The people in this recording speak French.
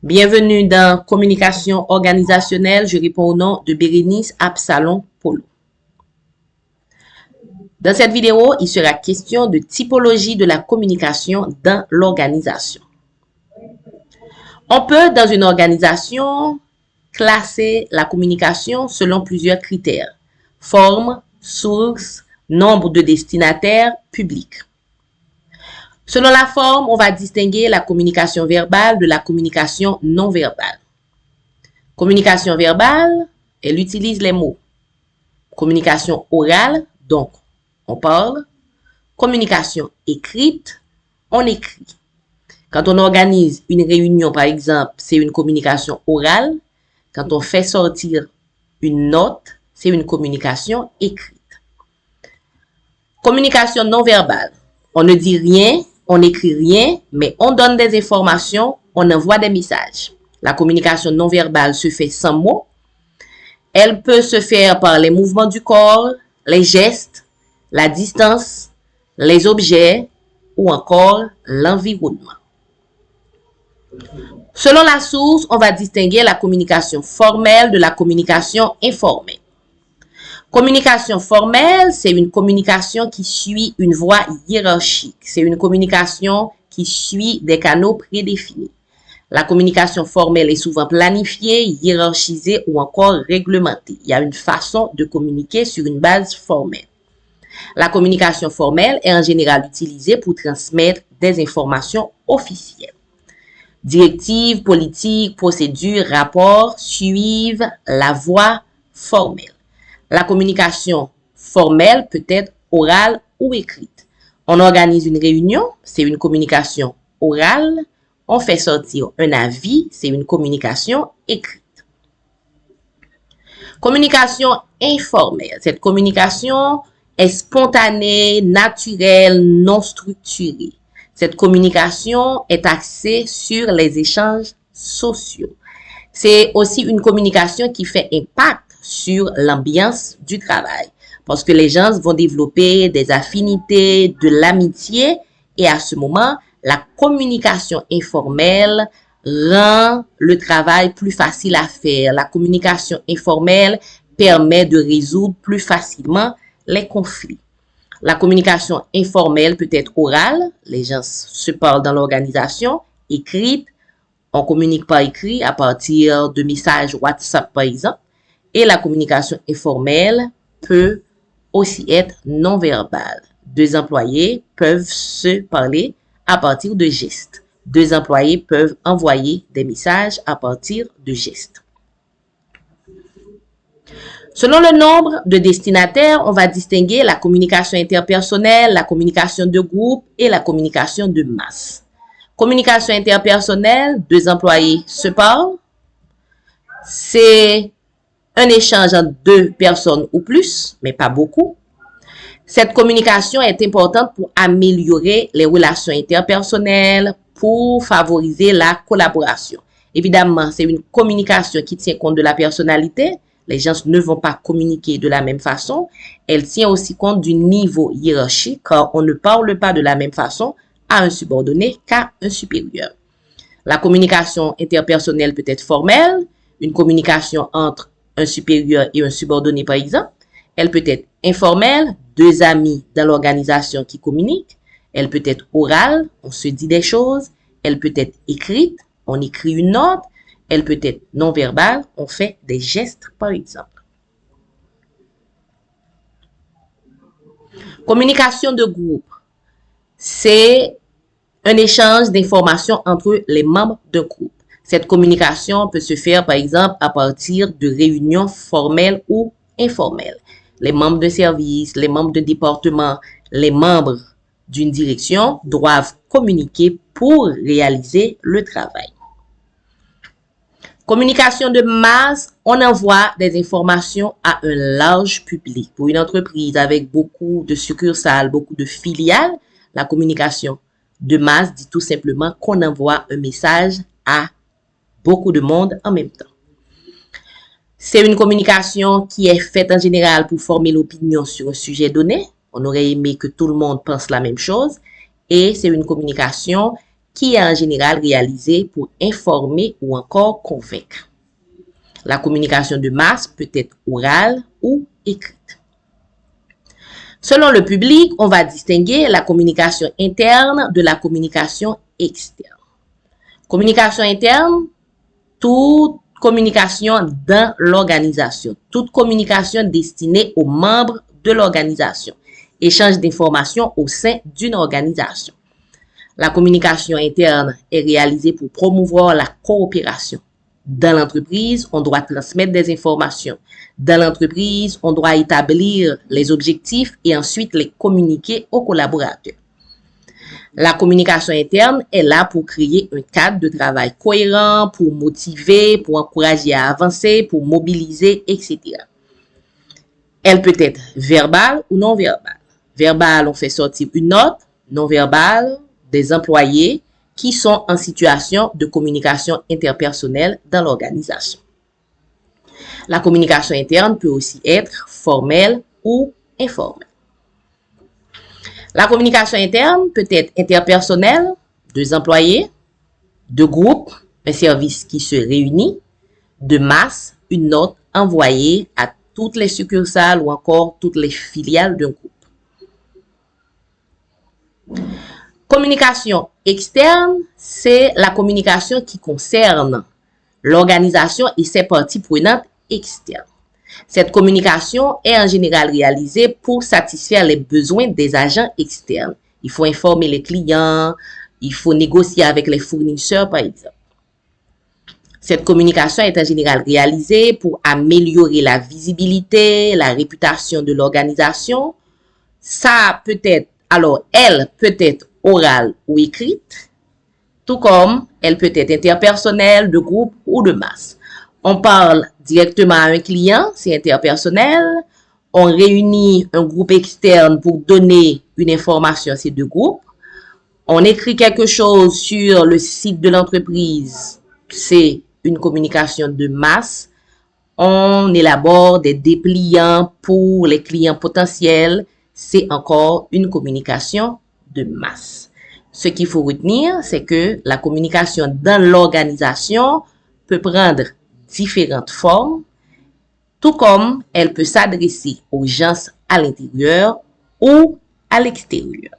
Bienvenue dans Communication organisationnelle. Je réponds au nom de Bérénice Absalom Polo. Dans cette vidéo, il sera question de typologie de la communication dans l'organisation. On peut, dans une organisation, classer la communication selon plusieurs critères. Forme, source, nombre de destinataires, public. Selon la forme, on va distinguer la communication verbale de la communication non verbale. Communication verbale, elle utilise les mots. Communication orale, donc on parle. Communication écrite, on écrit. Quand on organise une réunion, par exemple, c'est une communication orale. Quand on fait sortir une note, c'est une communication écrite. Communication non verbale, on ne dit rien, on n'écrit rien, mais on donne des informations, on envoie des messages. La communication non verbale se fait sans mots. Elle peut se faire par les mouvements du corps, les gestes, la distance, les objets ou encore l'environnement. Selon la source, on va distinguer la communication formelle de la communication informelle. Communication formelle, c'est une communication qui suit une voie hiérarchique. C'est une communication qui suit des canaux prédéfinis. La communication formelle est souvent planifiée, hiérarchisée ou encore réglementée. Il y a une façon de communiquer sur une base formelle. La communication formelle est en général utilisée pour transmettre des informations officielles. Directives, politiques, procédures, rapports suivent la voie formelle. La communication formelle peut être orale ou écrite. On organise une réunion, c'est une communication orale. On fait sortir un avis, c'est une communication écrite. Communication informelle. Cette communication est spontanée, naturelle, non structurée. Cette communication est axée sur les échanges sociaux. C'est aussi une communication qui fait impact sur l'ambiance du travail. Parce que les gens vont développer des affinités, de l'amitié. Et à ce moment, la communication informelle rend le travail plus facile à faire. La communication informelle permet de résoudre plus facilement les conflits. La communication informelle peut être orale. Les gens se parlent dans l'organisation. Écrite. On communique par écrit à partir de messages WhatsApp, par exemple. Et la communication informelle peut aussi être non verbale. Deux employés peuvent se parler à partir de gestes. Deux employés peuvent envoyer des messages à partir de gestes. Selon le nombre de destinataires, on va distinguer la communication interpersonnelle, la communication de groupe et la communication de masse. Communication interpersonnelle, deux employés se parlent. C'est un échange entre deux personnes ou plus, mais pas beaucoup. Cette communication est importante pour améliorer les relations interpersonnelles, pour favoriser la collaboration. Évidemment, c'est une communication qui tient compte de la personnalité. Les gens ne vont pas communiquer de la même façon. Elle tient aussi compte du niveau hiérarchique, car on ne parle pas de la même façon à un subordonné qu'à un supérieur. La communication interpersonnelle peut être formelle, une communication entre un supérieur et un subordonné, par exemple. Elle peut être informelle, deux amis dans l'organisation qui communiquent. Elle peut être orale, on se dit des choses. Elle peut être écrite, on écrit une note. Elle peut être non verbale, on fait des gestes, par exemple. Communication de groupe, c'est un échange d'informations entre les membres d'un groupe. Cette communication peut se faire, par exemple, à partir de réunions formelles ou informelles. Les membres de service, les membres de département, les membres d'une direction doivent communiquer pour réaliser le travail. Communication de masse, on envoie des informations à un large public. Pour une entreprise avec beaucoup de succursales, beaucoup de filiales, la communication de masse dit tout simplement qu'on envoie un message à beaucoup de monde en même temps. C'est une communication qui est faite en général pour former l'opinion sur un sujet donné. On aurait aimé que tout le monde pense la même chose. Et c'est une communication qui est en général réalisée pour informer ou encore convaincre. La communication de masse peut être orale ou écrite. Selon le public, on va distinguer la communication interne de la communication externe. Communication interne, toute communication dans l'organisation, toute communication destinée aux membres de l'organisation, échange d'informations au sein d'une organisation. La communication interne est réalisée pour promouvoir la coopération. Dans l'entreprise, on doit transmettre des informations. Dans l'entreprise, on doit établir les objectifs et ensuite les communiquer aux collaborateurs. La communication interne est là pour créer un cadre de travail cohérent, pour motiver, pour encourager à avancer, pour mobiliser, etc. Elle peut être verbale ou non verbale. Verbale, on fait sortir une note. Non verbale, des employés qui sont en situation de communication interpersonnelle dans l'organisation. La communication interne peut aussi être formelle ou informelle. La communication interne peut être interpersonnelle, deux employés, de groupe, un service qui se réunit, de masse, une note envoyée à toutes les succursales ou encore toutes les filiales d'un groupe. Communication externe, c'est la communication qui concerne l'organisation et ses parties prenantes externes. Cette communication est en général réalisée pour satisfaire les besoins des agents externes. Il faut informer les clients, il faut négocier avec les fournisseurs, par exemple. Cette communication est en général réalisée pour améliorer la visibilité, la réputation de l'organisation. Elle peut être orale ou écrite, tout comme elle peut être interpersonnelle, de groupe ou de masse. On parle directement à un client, c'est interpersonnel. On réunit un groupe externe pour donner une information à ces deux groupes. On écrit quelque chose sur le site de l'entreprise, c'est une communication de masse. On élabore des dépliants pour les clients potentiels, c'est encore une communication de masse. Ce qu'il faut retenir, c'est que la communication dans l'organisation peut prendre différentes formes, tout comme elle peut s'adresser aux gens à l'intérieur ou à l'extérieur.